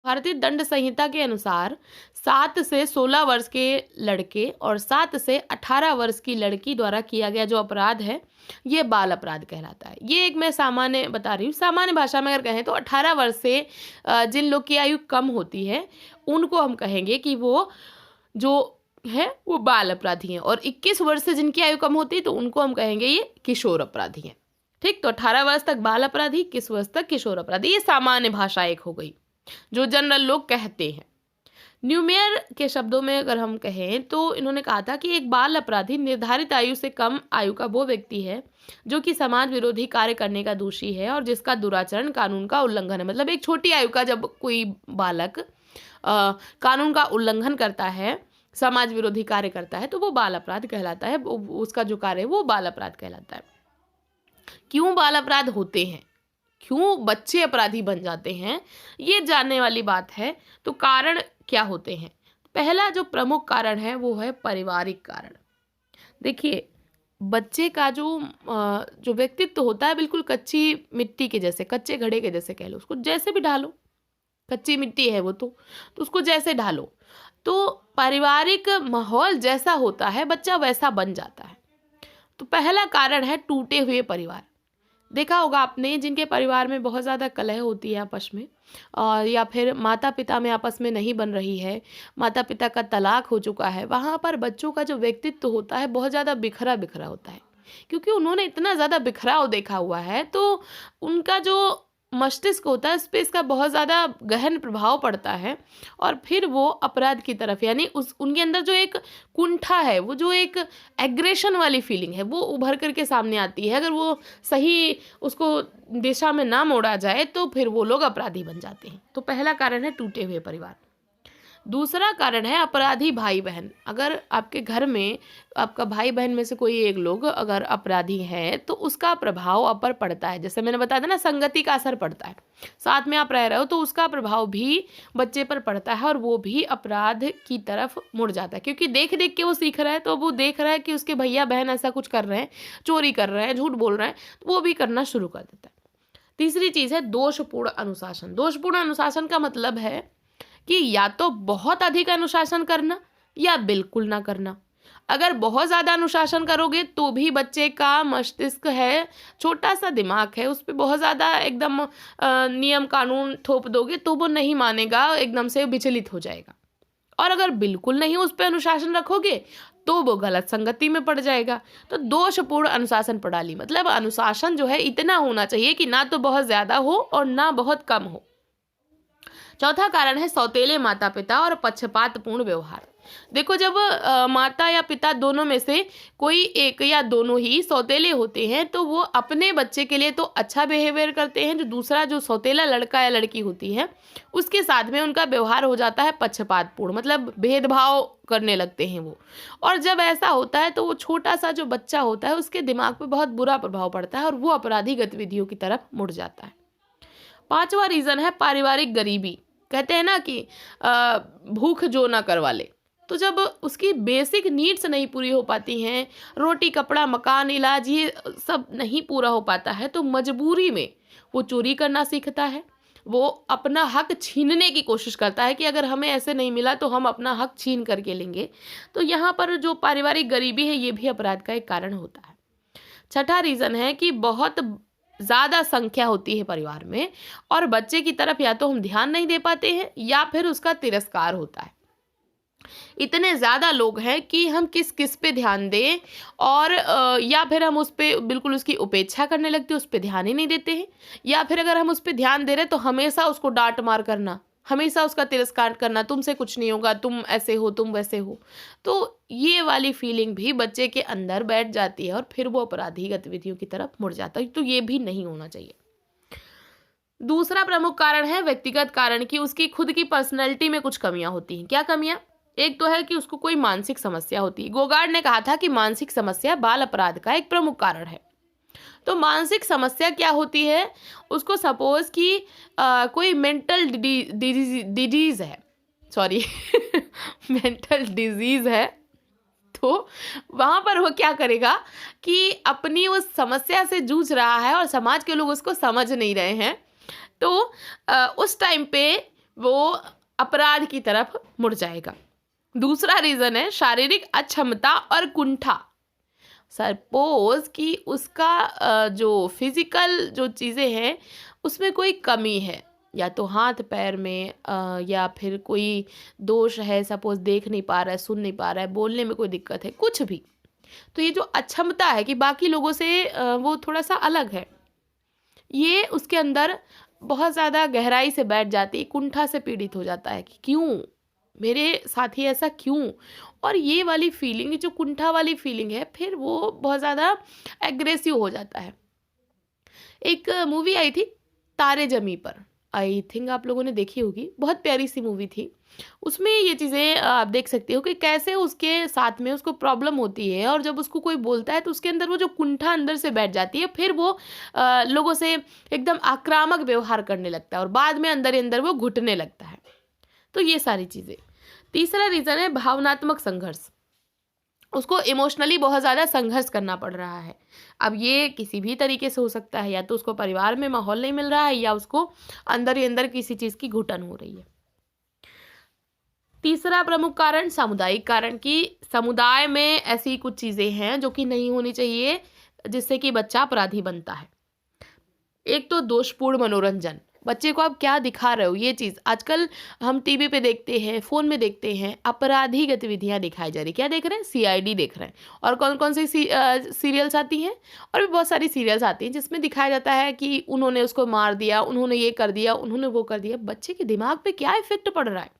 भारतीय दंड संहिता के अनुसार 7 से 16 वर्ष के लड़के और 7 से 18 वर्ष की लड़की द्वारा किया गया जो अपराध है ये बाल अपराध कहलाता है। ये एक मैं सामान्य बता रही हूँ, सामान्य भाषा में अगर कहें तो 18 वर्ष से जिन लोग की आयु कम होती है उनको हम कहेंगे कि वो जो है वो बाल अपराधी हैं, और 21 वर्ष से जिनकी आयु कम होती है तो उनको हम कहेंगे ये किशोर अपराधी हैं। ठीक, तो 18 वर्ष तक बाल अपराधी, 21 वर्ष तक किशोर अपराधी। ये सामान्य भाषा एक हो गई जो जनरल लोग कहते हैं। न्यूमेयर के शब्दों में अगर हम कहें तो इन्होंने कहा था कि एक बाल अपराधी निर्धारित आयु से कम आयु का वो व्यक्ति है जो कि समाज विरोधी कार्य करने का दोषी है और जिसका दुराचरण कानून का उल्लंघन है। मतलब एक छोटी आयु का जब कोई बालक कानून का उल्लंघन करता है, समाज विरोधी कार्य करता है, तो वो बाल अपराध कहलाता है। उसका जो कार्य है वो बाल अपराध कहलाता है। क्यों बाल अपराध होते हैं, क्यों बच्चे अपराधी बन जाते हैं, ये जानने वाली बात है। तो कारण क्या होते हैं? पहला जो प्रमुख कारण है वो है पारिवारिक कारण। देखिए, बच्चे का जो व्यक्तित्व होता है बिल्कुल कच्ची मिट्टी के जैसे, कच्चे घड़े के जैसे कह लो, उसको जैसे भी ढालो, कच्ची मिट्टी है वो तो उसको जैसे ढालो, तो पारिवारिक माहौल जैसा होता है बच्चा वैसा बन जाता है। तो पहला कारण है टूटे हुए परिवार। देखा होगा आपने, जिनके परिवार में बहुत ज़्यादा कलह होती है आपस में, और या फिर माता पिता में आपस में नहीं बन रही है, माता पिता का तलाक हो चुका है, वहाँ पर बच्चों का जो व्यक्तित्व होता है बहुत ज़्यादा बिखरा बिखरा होता है, क्योंकि उन्होंने इतना ज़्यादा बिखराव देखा हुआ है। तो उनका जो मस्तिष्क होता है उस पर इसका बहुत ज़्यादा गहन प्रभाव पड़ता है, और फिर वो अपराध की तरफ, यानी उनके अंदर जो एक कुंठा है, वो जो एक एग्रेशन वाली फीलिंग है वो उभर करके सामने आती है। अगर वो सही उसको दिशा में ना मोड़ा जाए तो फिर वो लोग अपराधी बन जाते हैं। तो पहला कारण है टूटे हुए परिवार। दूसरा कारण है अपराधी भाई बहन। अगर आपके घर में आपका भाई बहन में से कोई एक लोग अगर अपराधी है तो उसका प्रभाव आप पर पड़ता है। जैसे मैंने बताया था ना, संगति का असर पड़ता है, साथ में आप रह रहे हो तो उसका प्रभाव भी बच्चे पर पड़ता है और वो भी अपराध की तरफ मुड़ जाता है, क्योंकि देख देख के वो सीख रहा है। तो वो देख रहा है कि उसके भैया बहन ऐसा कुछ कर रहे हैं, चोरी कर रहे हैं, झूठ बोल रहे हैं, तो वो भी करना शुरू कर देता है। तीसरी चीज़ है दोषपूर्ण अनुशासन। दोषपूर्ण अनुशासन का मतलब है कि या तो बहुत अधिक अनुशासन करना या बिल्कुल ना करना। अगर बहुत ज़्यादा अनुशासन करोगे तो भी बच्चे का मस्तिष्क है, छोटा सा दिमाग है, उस पर बहुत ज़्यादा एकदम नियम कानून थोप दोगे तो वो नहीं मानेगा, एकदम से विचलित हो जाएगा। और अगर बिल्कुल नहीं उस पर अनुशासन रखोगे तो वो गलत संगति में पड़ जाएगा। तो दोषपूर्ण अनुशासन प्रणाली मतलब अनुशासन जो है इतना होना चाहिए कि ना तो बहुत ज़्यादा हो और ना बहुत कम हो। चौथा कारण है सौतेले माता पिता और पक्षपातपूर्ण व्यवहार। देखो, जब माता या पिता दोनों में से कोई एक या दोनों ही सौतेले होते हैं तो वो अपने बच्चे के लिए तो अच्छा बिहेवियर करते हैं, जो दूसरा जो सौतेला लड़का या लड़की होती है उसके साथ में उनका व्यवहार हो जाता है पक्षपातपूर्ण, मतलब भेदभाव करने लगते हैं वो। और जब ऐसा होता है तो वो छोटा सा जो बच्चा होता है उसके दिमाग पे बहुत बुरा प्रभाव पड़ता है और वो अपराधी गतिविधियों की तरफ मुड़ जाता है। पांचवा रीजन है पारिवारिक गरीबी। कहते हैं ना कि भूख जो ना करवा ले। तो जब उसकी बेसिक नीड्स नहीं पूरी हो पाती हैं, रोटी कपड़ा मकान इलाज ये सब नहीं पूरा हो पाता है, तो मजबूरी में वो चोरी करना सीखता है। वो अपना हक छीनने की कोशिश करता है कि अगर हमें ऐसे नहीं मिला तो हम अपना हक छीन करके लेंगे। तो यहाँ पर जो पारिवारिक गरीबी है ये भी अपराध का एक कारण होता है। छठा रीज़न है कि बहुत ज़्यादा संख्या होती है परिवार में और बच्चे की तरफ या तो हम ध्यान नहीं दे पाते हैं या फिर उसका तिरस्कार होता है। इतने ज़्यादा लोग हैं कि हम किस किस पे ध्यान दें, और या फिर हम उस पर बिल्कुल उसकी उपेक्षा करने लगते हैं, उस पर ध्यान ही नहीं देते हैं, या फिर अगर हम उस पर ध्यान दे रहे तो हमेशा उसको डांट मार करना, हमेशा उसका तिरस्कार करना, तुमसे कुछ नहीं होगा, तुम ऐसे हो, तुम वैसे हो। तो ये वाली फीलिंग भी बच्चे के अंदर बैठ जाती है और फिर वो अपराधी गतिविधियों की तरफ मुड़ जाता है। तो ये भी नहीं होना चाहिए। दूसरा प्रमुख कारण है व्यक्तिगत कारण की उसकी खुद की पर्सनैलिटी में कुछ कमियां होती हैं। क्या कमियां? एक तो है कि उसको कोई मानसिक समस्या होती है। गोगार्ड ने कहा था कि मानसिक समस्या बाल अपराध का एक प्रमुख कारण है। तो मानसिक समस्या क्या होती है? उसको सपोज कि कोई मेंटल डिजीज है, सॉरी मेंटल डिजीज है, तो वहाँ पर वो क्या करेगा कि अपनी उस समस्या से जूझ रहा है और समाज के लोग उसको समझ नहीं रहे हैं, तो उस टाइम पे वो अपराध की तरफ मुड़ जाएगा। दूसरा रीज़न है शारीरिक अक्षमता और कुंठा। सपोज कि उसका जो फिजिकल जो चीज़ें हैं उसमें कोई कमी है, या तो हाथ पैर में या फिर कोई दोष है, सपोज देख नहीं पा रहा है, सुन नहीं पा रहा है, बोलने में कोई दिक्कत है, कुछ भी। तो ये जो अक्षमता है कि बाकी लोगों से वो थोड़ा सा अलग है, ये उसके अंदर बहुत ज़्यादा गहराई से बैठ जाती है, कुंठा से पीड़ित हो जाता है कि क्यों मेरे साथी ऐसा क्यों। और ये वाली फीलिंग, जो कुंठा वाली फीलिंग है, फिर वो बहुत ज़्यादा एग्रेसिव हो जाता है। एक मूवी आई थी तारे जमी पर, आई थिंक आप लोगों ने देखी होगी, बहुत प्यारी सी मूवी थी। उसमें ये चीज़ें आप देख सकते हो कि कैसे उसके साथ में उसको प्रॉब्लम होती है, और जब उसको कोई बोलता है तो उसके अंदर वो जो कुंठा अंदर से बैठ जाती है, फिर वो लोगों से एकदम आक्रामक व्यवहार करने लगता है और बाद में अंदर ही अंदर वो घुटने लगता है। तो ये सारी चीज़ें। तीसरा रीज़न है भावनात्मक संघर्ष। उसको इमोशनली बहुत ज़्यादा संघर्ष करना पड़ रहा है। अब ये किसी भी तरीके से हो सकता है, या तो उसको परिवार में माहौल नहीं मिल रहा है, या उसको अंदर ही अंदर किसी चीज़ की घुटन हो रही है। तीसरा प्रमुख कारण सामुदायिक कारण, कि समुदाय में ऐसी कुछ चीज़ें हैं जो कि नहीं होनी चाहिए, जिससे कि बच्चा अपराधी बनता है। एक तो दोषपूर्ण मनोरंजन, बच्चे को आप क्या दिखा रहे हो, ये चीज़ आजकल हम टीवी पे देखते हैं, फ़ोन में देखते हैं, अपराधी गतिविधियां दिखाई जा रही। क्या देख रहे हैं? सीआईडी देख रहे हैं। और कौन कौन सी सीरियल्स आती हैं, और भी बहुत सारी सीरियल्स आती हैं जिसमें दिखाया जाता है कि उन्होंने उसको मार दिया, उन्होंने ये कर दिया, उन्होंने वो कर दिया। बच्चे के दिमाग पे क्या इफेक्ट पड़ रहा है,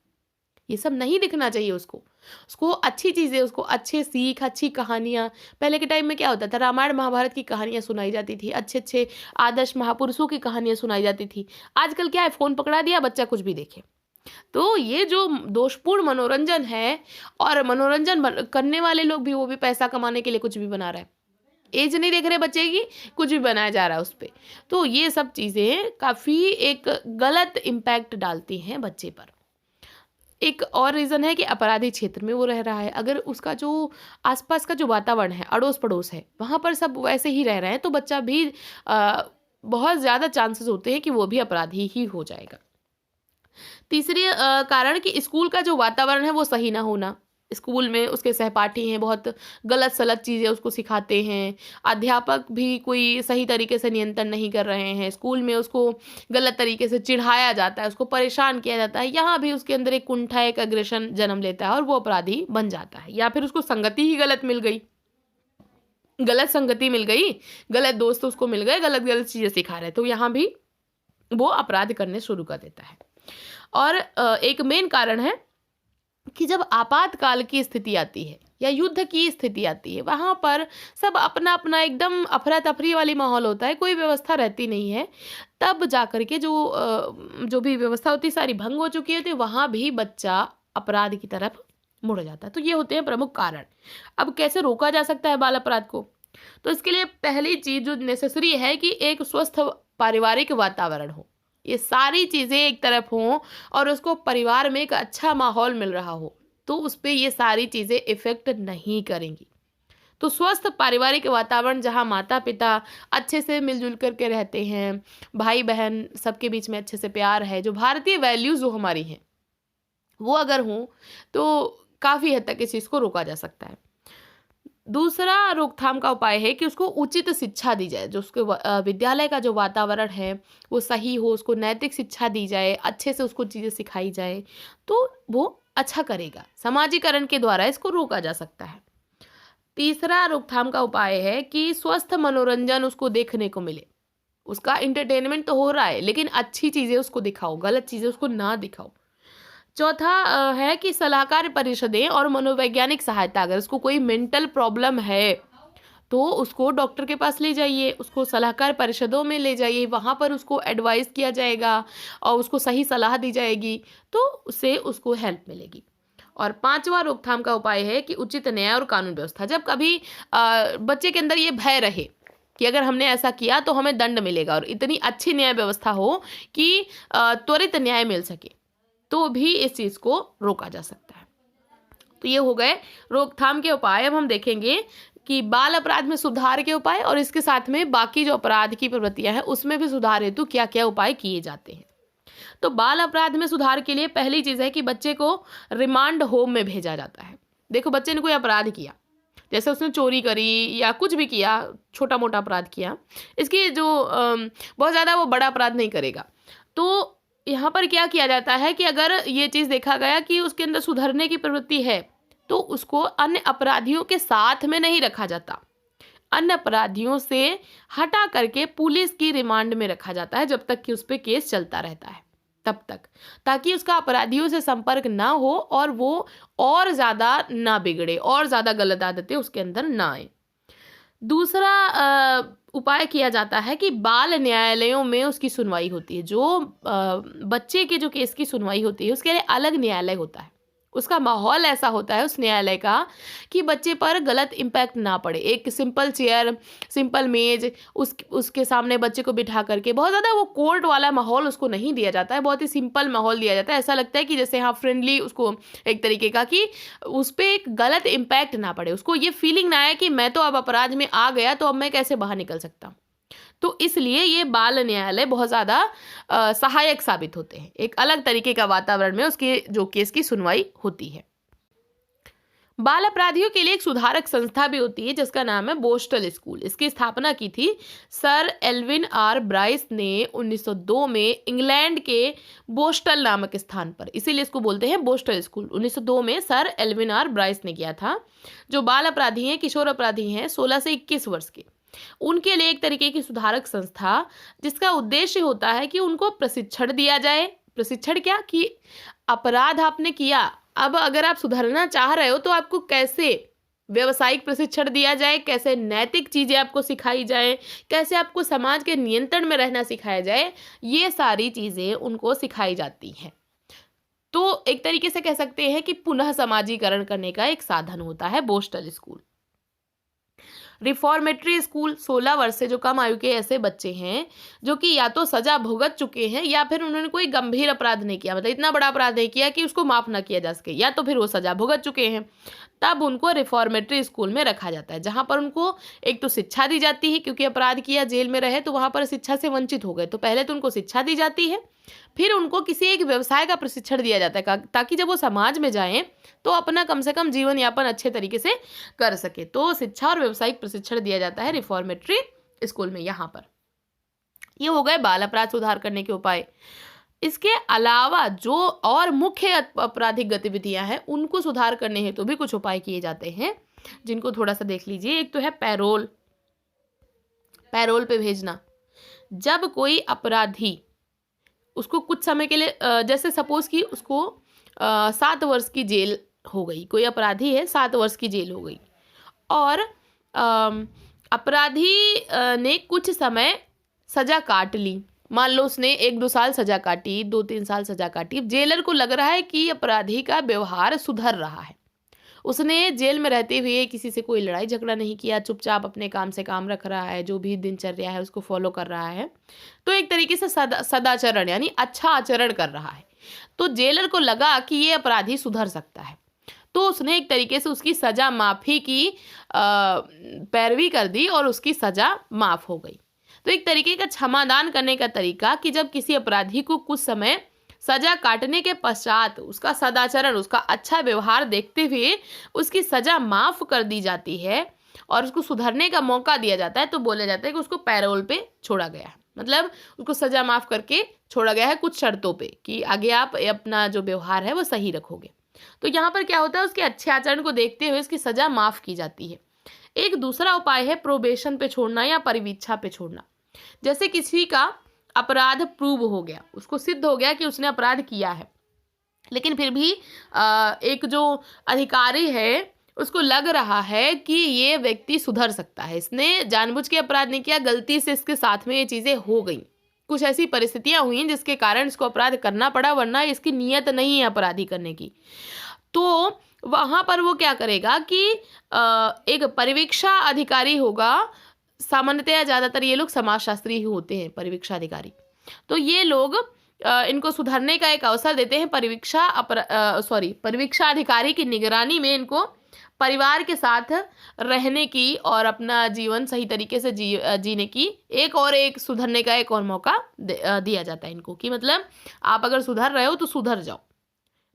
ये सब नहीं दिखना चाहिए उसको। उसको अच्छी चीज़ें, उसको अच्छे सीख, अच्छी कहानियाँ। पहले के टाइम में क्या होता था, रामायण महाभारत की कहानियाँ सुनाई जाती थी, अच्छे अच्छे आदर्श महापुरुषों की कहानियाँ सुनाई जाती थी। आजकल क्या है, फ़ोन पकड़ा दिया, बच्चा कुछ भी देखे। तो ये जो दोषपूर्ण मनोरंजन है, और मनोरंजन करने वाले लोग भी, वो भी पैसा कमाने के लिए कुछ भी बना रहा है। एज नहीं देख रहे बच्चे की, कुछ भी बनाया जा रहा है उस पर। तो ये सब चीज़ें काफ़ी एक गलत इम्पैक्ट डालती हैं बच्चे पर। एक और रीज़न है कि अपराधी क्षेत्र में वो रह रहा है। अगर उसका जो आसपास का जो वातावरण है, अड़ोस पड़ोस है, वहाँ पर सब वैसे ही रह रहे हैं, तो बच्चा भी बहुत ज़्यादा चांसेस होते हैं कि वो भी अपराधी ही हो जाएगा। तीसरी कारण कि स्कूल का जो वातावरण है वो सही ना होना। स्कूल में उसके सहपाठी हैं, बहुत गलत सलत चीज़ें उसको सिखाते हैं। अध्यापक भी कोई सही तरीके से नियंत्रण नहीं कर रहे हैं। स्कूल में उसको गलत तरीके से चिढ़ाया जाता है, उसको परेशान किया जाता है। यहाँ भी उसके अंदर एक कुंठा, एक अग्रेशन जन्म लेता है और वो अपराधी बन जाता है। या फिर उसको संगति ही गलत मिल गई, गलत संगति मिल गई, गलत दोस्त उसको मिल गए, गलत गलत चीज़ें सिखा रहे, तो यहाँ भी वो अपराध करने शुरू कर देता है। और एक मेन कारण है कि जब आपातकाल की स्थिति आती है या युद्ध की स्थिति आती है, वहाँ पर सब अपना अपना एकदम अफरा तफरी वाली माहौल होता है, कोई व्यवस्था रहती नहीं है। तब जाकर के जो भी व्यवस्था होती सारी भंग हो चुकी होती है, वहाँ भी बच्चा अपराध की तरफ मुड़ जाता है। तो ये होते हैं प्रमुख कारण। अब कैसे रोका जा सकता है बाल अपराध को? तो इसके लिए पहली चीज़ जो नेसेसरी है कि एक स्वस्थ पारिवारिक वातावरण हो। ये सारी चीज़ें एक तरफ हों और उसको परिवार में एक अच्छा माहौल मिल रहा हो, तो उस पे ये सारी चीज़ें इफ़ेक्ट नहीं करेंगी। तो स्वस्थ पारिवारिक वातावरण, जहाँ माता पिता अच्छे से मिलजुल करके रहते हैं, भाई बहन सबके बीच में अच्छे से प्यार है, जो भारतीय वैल्यूज़ जो हमारी हैं वो अगर हों, तो काफ़ी हद तक इस चीज़ को रोका जा सकता है। दूसरा रोकथाम का उपाय है कि उसको उचित शिक्षा दी जाए। जो उसके विद्यालय का जो वातावरण है वो सही हो, उसको नैतिक शिक्षा दी जाए, अच्छे से उसको चीज़ें सिखाई जाए, तो वो अच्छा करेगा। समाजीकरण के द्वारा इसको रोका जा सकता है। तीसरा रोकथाम का उपाय है कि स्वस्थ मनोरंजन उसको देखने को मिले। उसका एंटरटेनमेंट तो हो रहा है, लेकिन अच्छी चीज़ें उसको दिखाओ, गलत चीज़ें उसको ना दिखाओ। चौथा है कि सलाहकार परिषदें और मनोवैज्ञानिक सहायता, अगर उसको कोई मेंटल प्रॉब्लम है तो उसको डॉक्टर के पास ले जाइए, उसको सलाहकार परिषदों में ले जाइए, वहाँ पर उसको एडवाइस किया जाएगा और उसको सही सलाह दी जाएगी, तो उससे उसको हेल्प मिलेगी। और पांचवा रोकथाम का उपाय है कि उचित न्याय और कानून व्यवस्था। जब कभी बच्चे के अंदर ये भय रहे कि अगर हमने ऐसा किया तो हमें दंड मिलेगा, और इतनी अच्छी न्याय व्यवस्था हो कि त्वरित न्याय मिल सके, तो भी इस चीज़ को रोका जा सकता है। तो ये हो गए रोकथाम के उपाय। अब हम देखेंगे कि बाल अपराध में सुधार के उपाय, और इसके साथ में बाकी जो अपराध की प्रवृत्तियां हैं उसमें भी सुधार हेतु क्या क्या उपाय किए जाते हैं। तो बाल अपराध में सुधार के लिए पहली चीज़ है कि बच्चे को रिमांड होम में भेजा जाता है। देखो, बच्चे ने कोई अपराध किया, जैसे उसने चोरी करी या कुछ भी किया, छोटा मोटा अपराध किया, इसकी जो बहुत ज़्यादा वो बड़ा अपराध नहीं करेगा। तो यहाँ पर क्या किया जाता है कि अगर ये चीज़ देखा गया कि उसके अंदर सुधरने की प्रवृत्ति है, तो उसको अन्य अपराधियों के साथ में नहीं रखा जाता, अन्य अपराधियों से हटा करके पुलिस की रिमांड में रखा जाता है जब तक कि उस पर केस चलता रहता है, तब तक, ताकि उसका अपराधियों से संपर्क ना हो और वो और ज़्यादा ना बिगड़े और ज़्यादा गलत आदतें उसके अंदर ना आए। दूसरा उपाय किया जाता है कि बाल न्यायालयों में उसकी सुनवाई होती है। जो बच्चे के जो केस की सुनवाई होती है उसके लिए अलग न्यायालय होता है। उसका माहौल ऐसा होता है उस न्यायालय का कि बच्चे पर गलत इम्पैक्ट ना पड़े। एक सिंपल चेयर, सिंपल मेज, उसके सामने बच्चे को बिठा करके बहुत ज़्यादा वो कोर्ट वाला माहौल उसको नहीं दिया जाता है, बहुत ही सिंपल माहौल दिया जाता है। ऐसा लगता है कि जैसे हाँ फ्रेंडली, उसको एक तरीके का कि उस पर एक गलत इम्पैक्ट ना पड़े, उसको ये फीलिंग ना आए कि मैं तो अब अपराध में आ गया तो अब मैं कैसे बाहर निकल सकता हूँ। तो इसलिए ये बाल न्यायालय बहुत ज़्यादा सहायक साबित होते हैं। एक अलग तरीके का वातावरण में उसके जो केस की सुनवाई होती है। बाल अपराधियों के लिए एक सुधारक संस्था भी होती है जिसका नाम है बोस्टल स्कूल। इसकी स्थापना की थी सर एल्विन आर ब्राइस ने 1902 में इंग्लैंड के बोस्टल नामक स्थान पर, इसीलिए इसको बोलते हैं बोस्टल स्कूल। 1902 में सर एल्विन आर ब्राइस ने किया था। जो बाल अपराधी हैं, किशोर अपराधी हैं 16 से 21 वर्ष के, उनके लिए एक तरीके की सुधारक संस्था जिसका उद्देश्य होता है कि उनको प्रशिक्षण दिया जाए। प्रशिक्षण क्या कि अपराध आपने किया, अब अगर आप सुधरना चाह रहे हो तो आपको कैसे व्यवसायिक प्रशिक्षण दिया जाए, कैसे नैतिक चीज़ें आपको सिखाई जाए, कैसे आपको समाज के नियंत्रण में रहना सिखाया जाए, ये सारी चीज़ें उनको सिखाई जाती हैं। तो एक तरीके से कह सकते हैं कि पुनः समाजीकरण करने का एक साधन होता है बोस्टल स्कूल। रिफॉर्मेटरी स्कूल 16 वर्ष से जो कम आयु के ऐसे बच्चे हैं जो कि या तो सजा भुगत चुके हैं या फिर उन्होंने कोई गंभीर अपराध नहीं किया, मतलब इतना बड़ा अपराध नहीं किया कि उसको माफ ना किया जा सके, या तो फिर वो सजा भुगत चुके हैं, तब उनको रिफॉर्मेटरी स्कूल में रखा जाता है, जहाँ पर उनको एक तो शिक्षा दी जाती है, क्योंकि अपराध किया, जेल में रहे तो वहाँ पर शिक्षा से वंचित हो गए, तो पहले तो उनको शिक्षा दी जाती है, फिर उनको किसी एक व्यवसाय का प्रशिक्षण दिया जाता है ताकि जब वो समाज में जाएं तो अपना कम से कम जीवन यापन अच्छे तरीके से कर सके। तो शिक्षा और व्यवसायिक प्रशिक्षण दिया जाता है रिफॉर्मेटरी स्कूल में। यहाँ पर ये हो गए बाल अपराध सुधार करने के उपाय। इसके अलावा जो और मुख्य आपराधिक गतिविधियां हैं उनको सुधार करने हेतु तो भी कुछ उपाय किए जाते हैं, जिनको थोड़ा सा देख लीजिए। एक तो है पैरोल पे भेजना। जब कोई अपराधी, उसको कुछ समय के लिए, जैसे सपोज कि उसको 7 वर्ष की जेल हो गई, कोई अपराधी है 7 वर्ष की जेल हो गई और अपराधी ने कुछ समय सजा काट ली, मान लो उसने 1-2 साल सजा काटी, 2-3 साल सजा काटी। जेलर को लग रहा है कि अपराधी का व्यवहार सुधर रहा है, उसने जेल में रहते हुए किसी से कोई लड़ाई झगड़ा नहीं किया, चुपचाप अपने काम से काम रख रहा है, जो भी दिनचर्या है उसको फॉलो कर रहा है, तो एक तरीके से सदाचरण यानी अच्छा आचरण कर रहा है। तो जेलर को लगा कि ये अपराधी सुधर सकता है, तो उसने एक तरीके से उसकी सजा माफ़ी की पैरवी कर दी और उसकी सजा माफ़ हो गई। तो एक तरीके का क्षमादान करने का तरीका कि जब किसी अपराधी को कुछ समय सजा काटने के पश्चात उसका सदाचरण, उसका अच्छा व्यवहार देखते हुए उसकी सजा माफ़ कर दी जाती है और उसको सुधरने का मौका दिया जाता है, तो बोला जाता है कि उसको पैरोल पे छोड़ा गया है, मतलब उसको सजा माफ़ करके छोड़ा गया है कुछ शर्तों पे कि आगे आप अपना जो व्यवहार है वो सही रखोगे। तो यहाँ पर क्या होता है, उसके अच्छे आचरण को देखते हुए उसकी सजा माफ़ की जाती है। एक दूसरा उपाय है प्रोबेशन पे छोड़ना या परिवीक्षा पे छोड़ना। जैसे किसी का अपराध प्रूव हो गया, उसको सिद्ध हो गया कि उसने अपराध किया है, लेकिन फिर भी एक जो अधिकारी है उसको लग रहा है कि ये व्यक्ति सुधर सकता है, इसने जानबूझ के अपराध नहीं किया, गलती से इसके साथ में ये चीज़ें हो गई, कुछ ऐसी परिस्थितियां हुई जिसके कारण इसको अपराध करना पड़ा, वरना इसकी नीयत नहीं है अपराधी करने की। तो वहाँ पर वो क्या करेगा कि एक परिवीक्षा अधिकारी होगा, सामान्यतया ज़्यादातर ये लोग समाजशास्त्री ही होते हैं परिवीक्षा अधिकारी, तो ये लोग इनको सुधरने का एक अवसर देते हैं। परिवीक्षा अधिकारी की निगरानी में इनको परिवार के साथ रहने की और अपना जीवन सही तरीके से जीने की एक सुधरने का एक और मौका दिया जाता है इनको, कि मतलब आप अगर सुधर रहे हो तो सुधर जाओ।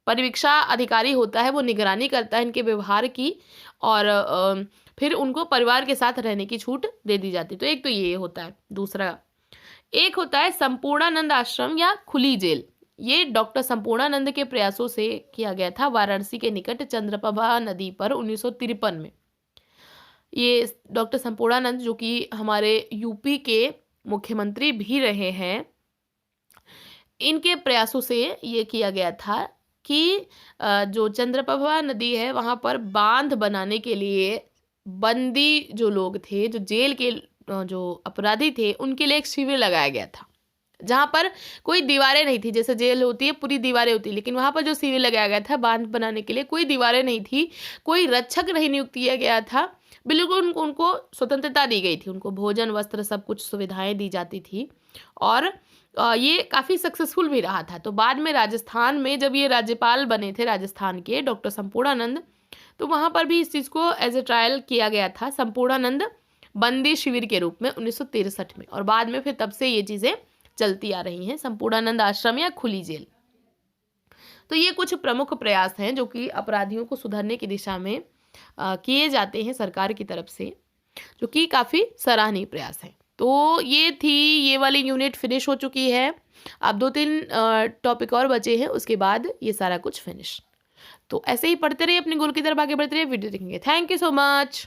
परिवीक्षा अधिकारी होता है, वो निगरानी करता है इनके व्यवहार की, और फिर उनको परिवार के साथ रहने की छूट दे दी जाती है। तो एक तो ये होता है। दूसरा एक होता है संपूर्णानंद आश्रम या खुली जेल। ये डॉक्टर संपूर्णानंद के प्रयासों से किया गया था वाराणसी के निकट चंद्रप्रभा नदी पर 1953 में। ये डॉक्टर संपूर्णानंद जो कि हमारे यूपी के मुख्यमंत्री भी रहे हैं, इनके प्रयासों से ये किया गया था कि जो चंद्रप्रभा नदी है वहाँ पर बांध बनाने के लिए बंदी जो लोग थे, जो जेल के जो अपराधी थे, उनके लिए एक शिविर लगाया गया था, जहाँ पर कोई दीवारें नहीं थी। जैसे जेल होती है पूरी दीवारें होती है, लेकिन वहाँ पर जो शिविर लगाया गया था बांध बनाने के लिए, कोई दीवारें नहीं थी, कोई रक्षक नहीं नियुक्त किया गया था, बिल्कुल उनको स्वतंत्रता दी गई थी। उनको भोजन, वस्त्र, सब कुछ सुविधाएं दी जाती थी, और ये काफ़ी सक्सेसफुल भी रहा था। तो बाद में राजस्थान में जब ये राज्यपाल बने थे राजस्थान के डॉक्टर संपूर्णानंद, तो वहाँ पर भी इस चीज़ को एज ए ट्रायल किया गया था संपूर्णानंद बंदी शिविर के रूप में 1963 में, और बाद में फिर तब से ये चीज़ें चलती आ रही हैं, संपूर्णानंद आश्रम या खुली जेल। तो ये कुछ प्रमुख प्रयास हैं जो कि अपराधियों को सुधरने की दिशा में किए जाते हैं सरकार की तरफ से, जो कि काफ़ी सराहनीय प्रयास हैं। तो ये थी, ये वाली यूनिट फिनिश हो चुकी है। अब 2-3 टॉपिक और बचे हैं, उसके बाद ये सारा कुछ फिनिश। तो ऐसे ही पढ़ते रहिए, अपने गोल की तरफ आगे बढ़ते रहिए, वीडियो देखेंगे। Thank you so much.